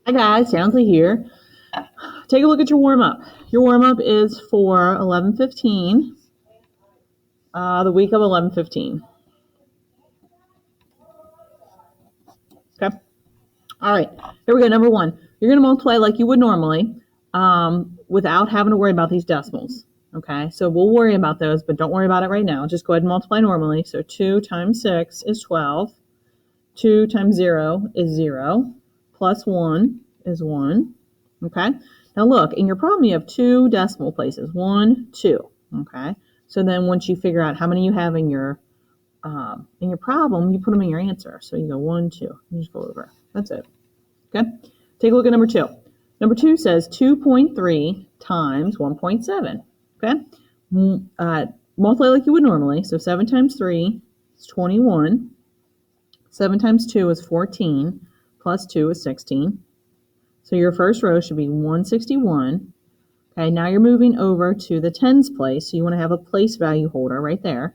Hi guys, Townsley here. Take a look at your warm-up. Your warm-up is for 11:15, the week of 11:15. Okay. All right. Here we go. Number one. You're going to multiply like you would normally, without having to worry about these decimals. Okay. So we'll worry about those, but don't worry about it right now. Just go ahead and multiply normally. So 2 times 6 is 12. 2 times 0 is 0. Plus 1 is 1. Okay. Now look, in your problem, you have two decimal places, 1, 2. Okay. So then once you figure out how many you have in your problem, you put them in your answer. So you go 1, 2. You just go over. That's it. Okay. Take a look at number 2. Number 2 says 2.3 times 1.7. Okay. Multiply like you would normally. So 7 times 3 is 21. 7 times 2 is 14. Plus 2 is 16. So your first row should be 161. Okay, now you're moving over to the tens place. So you want to have a place value holder right there.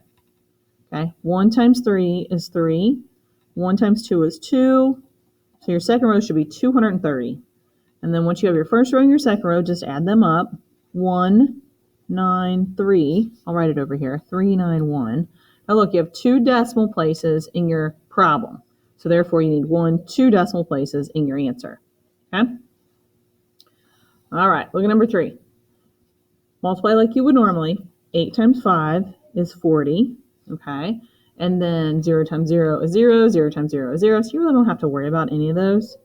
Okay, 1 times 3 is 3. 1 times 2 is 2. So your second row should be 230. And then once you have your first row and your second row, just add them up. 193. I'll write it over here. 391. Now look, you have two decimal places in your problem. So therefore you need 2 decimal places in your answer. Okay? All right, look at number 3. Multiply like you would normally. 8 times 5 is 40. Okay? And then 0 times 0 is 0. 0 times 0 is 0. So you really don't have to worry about any of those.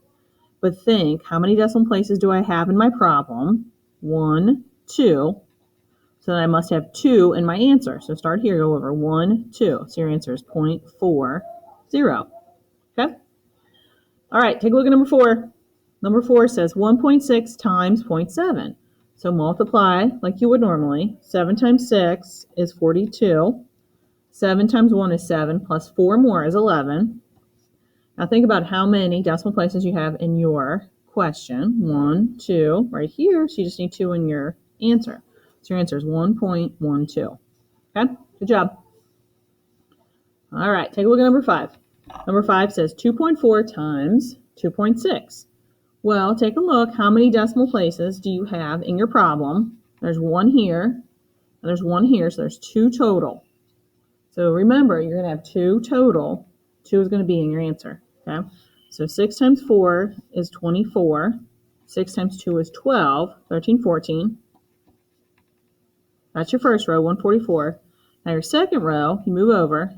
But think, how many decimal places do I have in my problem? 1, 2. So then I must have 2 in my answer. So start here, go over 1, 2. So your answer is 0.40. Okay? All right, take a look at number 4. Number 4 says 1.6 times 0.7. So multiply like you would normally. 7 times 6 is 42. 7 times 1 is 7, plus 4 more is 11. Now think about how many decimal places you have in your question. 1, 2, right here. So you just need 2 in your answer. So your answer is 1.12. Okay, good job. All right, take a look at number 5. Number 5 says 2.4 times 2.6. Well, take a look. How many decimal places do you have in your problem? There's 1 here, and there's 1 here, so there's 2 total. So remember, you're going to have 2 total. 2 is going to be in your answer. Okay? So 6 times 4 is 24. 6 times 2 is 12. 13, 14. That's your first row, 144. Now your second row, you move over,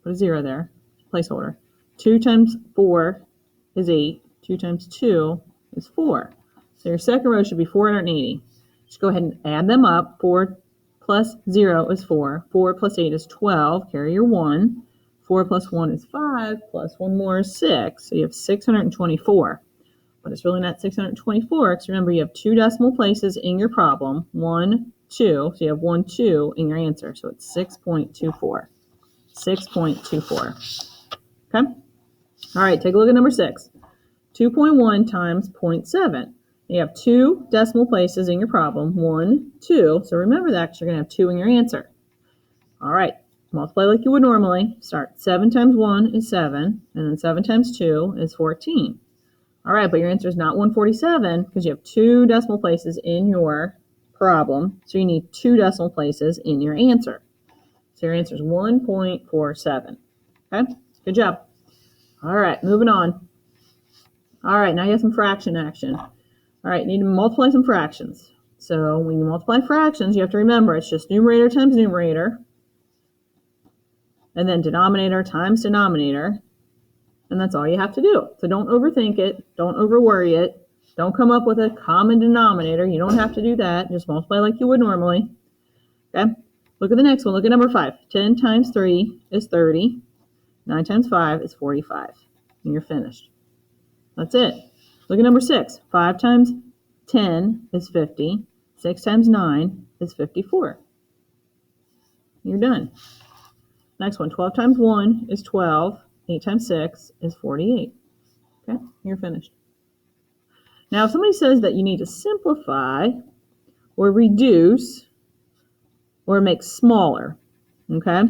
put a 0 there, placeholder. 2 times 4 is 8. 2 times 2 is 4. So your second row should be 480. Just go ahead and add them up. 4 plus 0 is 4. 4 plus 8 is 12. Carry your 1. 4 plus 1 is 5. Plus 1 more is 6. So you have 624. But it's really not 624 because remember you have 2 decimal places in your problem. 1, 2. So you have 1, 2 in your answer. So it's 6.24. 6.24. Okay? All right, take a look at number 6. 2.1 times 0.7. You have 2 decimal places in your problem. 1, 2. So remember that because you're going to have 2 in your answer. All right. Multiply like you would normally. Start. 7 times 1 is 7. And then 7 times 2 is 14. All right, but your answer is not 147 because you have 2 decimal places in your problem. So you need 2 decimal places in your answer. So your answer is 1.47. Okay? Good job. All right, moving on. All right, now you have some fraction action. All right, you need to multiply some fractions. So when you multiply fractions, you have to remember it's just numerator times numerator, and then denominator times denominator, and that's all you have to do. So don't overthink it. Don't overworry it. Don't come up with a common denominator. You don't have to do that. Just multiply like you would normally. Okay? Look at the next one. Look at number 5. 10 times 3 is 30. 9 times 5 is 45. And you're finished. That's it. Look at number 6. 5 times 10 is 50. 6 times 9 is 54. You're done. Next one. 12 times 1 is 12. 8 times 6 is 48. Okay, you're finished. Now, if somebody says that you need to simplify or reduce or make smaller, okay,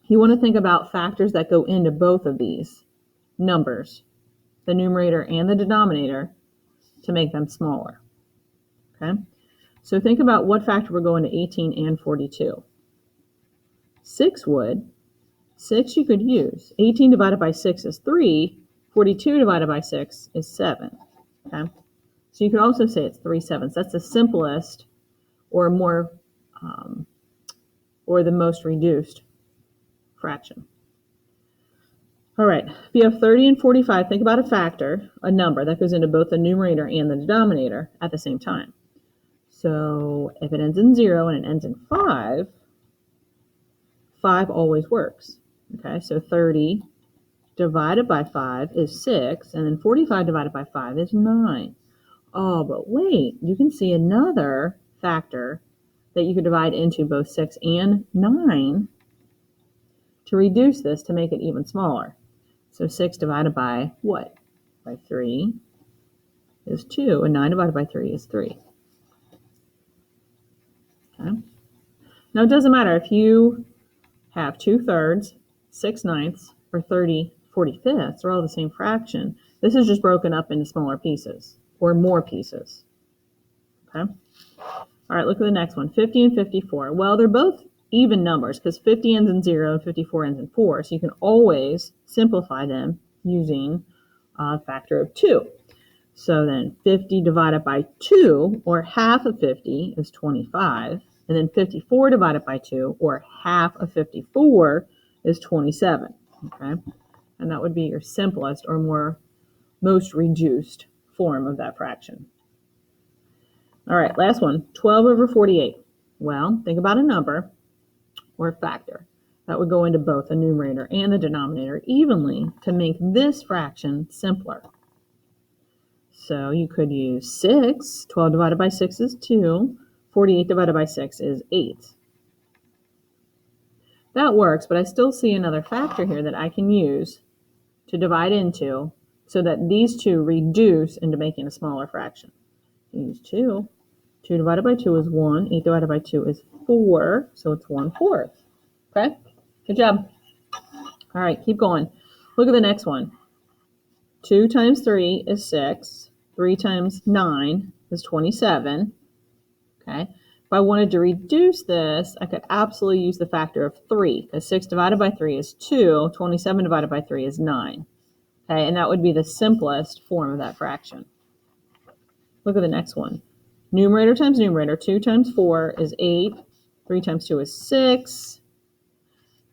you want to think about factors that go into both of these numbers, the numerator and the denominator, to make them smaller. Okay? So think about what factor would go into 18 and 42. 6 would. 6 you could use. 18 divided by 6 is 3. 42 divided by 6 is 7. Okay? So you could also say it's 3/7. That's the simplest or more or the most reduced fraction. All right, if you have 30 and 45, think about a factor, a number that goes into both the numerator and the denominator at the same time. So if it ends in 0 and it ends in 5, 5 always works. Okay, so 30 divided by 5 is 6, and then 45 divided by 5 is 9. Oh, but wait, you can see another factor that you could divide into both 6 and 9 to reduce this to make it even smaller. So 6 divided by what? By 3 is 2, and 9 divided by 3 is 3. Okay. Now it doesn't matter if you have 2/3, 6/9, or 30/45. They're all the same fraction. This is just broken up into smaller pieces or more pieces. Okay. All right, look at the next one, 50 and 54. Well, they're both even numbers because 50 ends in 0 and 54 ends in 4. So you can always simplify them using a factor of 2. So then 50 divided by 2, or half of 50, is 25. And then 54 divided by 2, or half of 54, is 27. Okay? And that would be your simplest or most reduced form of that fraction. All right, last one, 12 over 48. Well, think about a number or a factor that would go into both the numerator and the denominator evenly to make this fraction simpler. So you could use 6. 12 divided by 6 is 2. 48 divided by 6 is 8. That works, but I still see another factor here that I can use to divide into so that these two reduce into making a smaller fraction. Use 2. 2 divided by 2 is 1. 8 divided by 2 is 4, so it's 1/4. Okay? Good job. All right, keep going. Look at the next one. 2 times 3 is 6. 3 times 9 is 27. Okay? If I wanted to reduce this, I could absolutely use the factor of 3, because 6 divided by 3 is 2. 27 divided by 3 is 9. Okay? And that would be the simplest form of that fraction. Look at the next one. Numerator times numerator. 2 times 4 is 8. 3 times 2 is 6.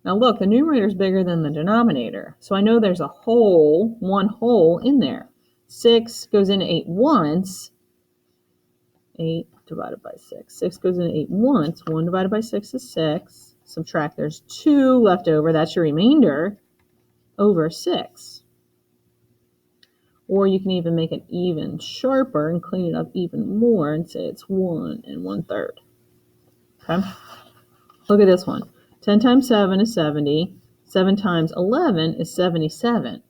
Now look, the numerator is bigger than the denominator. So I know there's a hole, one hole in there. 6 goes into 8 once. 8 divided by 6. 6 goes into 8 once. 1 divided by 6 is 6. Subtract, there's 2 left over. That's your remainder over 6. Or you can even make it even sharper and clean it up even more and say it's 1 1/3. Okay? Look at this one. 10 times 7 is 70. 7 times 11 is 77.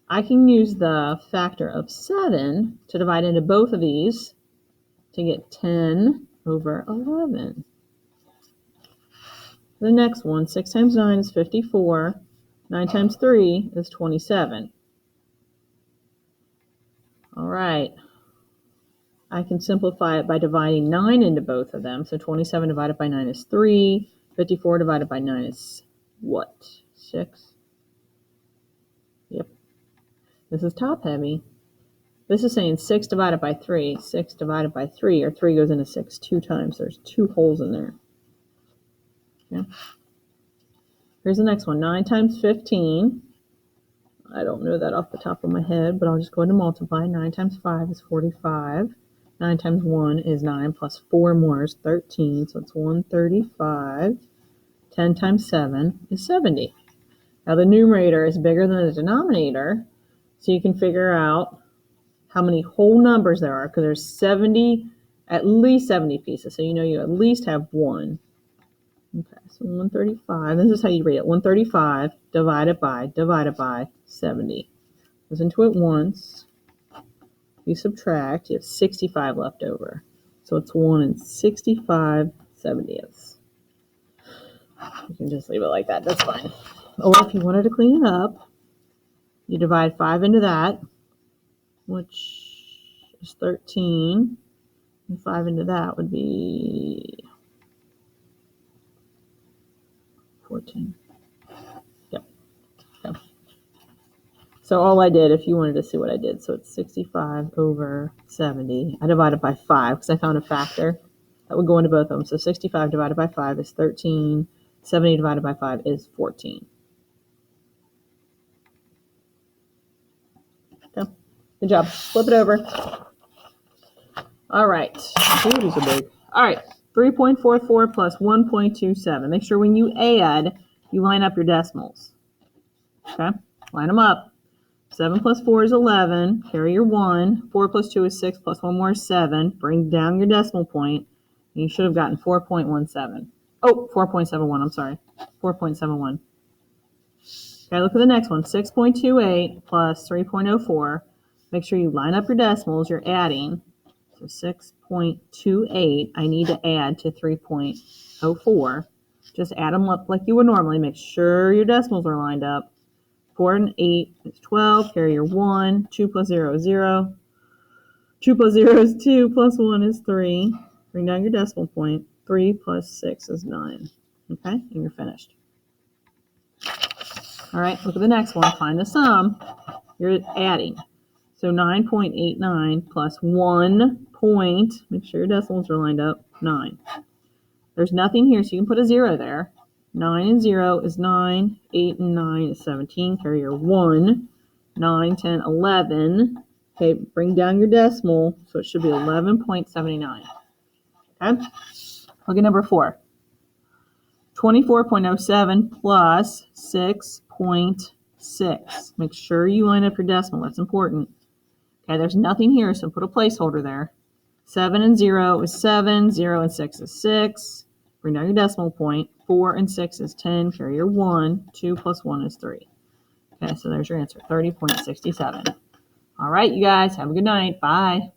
I can use the factor of 7 to divide into both of these to get 10 over 11. The next one, 6 times 9 is 54. 9 times 3 is 27. All right. I can simplify it by dividing 9 into both of them. So 27 divided by 9 is 3. 54 divided by 9 is what? 6? Yep. This is top heavy. This is saying 6 divided by 3. 6 divided by 3, or 3 goes into 6 2 times. There's 2 holes in there. Okay. Here's the next one. 9 times 15. I don't know that off the top of my head, but I'll just go ahead and multiply. 9 times 5 is 45. 9 times 1 is 9, plus 4 more is 13, so it's 135. 10 times 7 is 70. Now the numerator is bigger than the denominator, so you can figure out how many whole numbers there are, because there's 70, at least 70 pieces, so you know you at least have one. Okay, so 135, this is how you read it. 135 divided by 70. Goes into it once. You subtract, you have 65 left over. So it's 1 65/70. You can just leave it like that, that's fine. Or if you wanted to clean it up, you divide 5 into that. which is 13. And 5 into that would be 14. Yep. Okay. So all I did, if you wanted to see what I did, so it's 65 over 70. I divided by 5 because I found a factor that would go into both of them. So 65 divided by 5 is 13. 70 divided by 5 is 14. Okay. Good job. Flip it over. All right. Ooh, these are big. All right. 3.44 plus 1.27. Make sure when you add, you line up your decimals. Okay? Line them up. 7 plus 4 is 11. Carry your 1. 4 plus 2 is 6 plus 1 more is 7. Bring down your decimal point. And you should have gotten 4.17. Oh, 4.71. I'm sorry. 4.71. Okay, look at the next one. 6.28 plus 3.04. Make sure you line up your decimals. You're adding. So 6.28, I need to add to 3.04. Just add them up like you would normally. Make sure your decimals are lined up. 4 and 8 is 12. Carry your 1. 2 plus 0 is 0. 2 plus 0 is 2. Plus 1 is 3. Bring down your decimal point. 3 plus 6 is 9. Okay, and you're finished. All right, look at the next one. Find the sum. You're adding. So 9.89 plus 1 point, make sure your decimals are lined up, 9. There's nothing here, so you can put a 0 there. 9 and 0 is 9. 8 and 9 is 17. Carry your 1. 9, 10, 11. Okay, bring down your decimal, so it should be 11.79. Okay, look at number 4. 24.07 plus 6.6. Make sure you line up your decimal. That's important. Okay, there's nothing here, so put a placeholder there. 7 and 0 is 7. 0 and 6 is 6. Bring down your decimal point. 4 and 6 is 10. Carry your 1. 2 plus 1 is 3. Okay, so there's your answer, 30.67. All right, you guys, have a good night. Bye.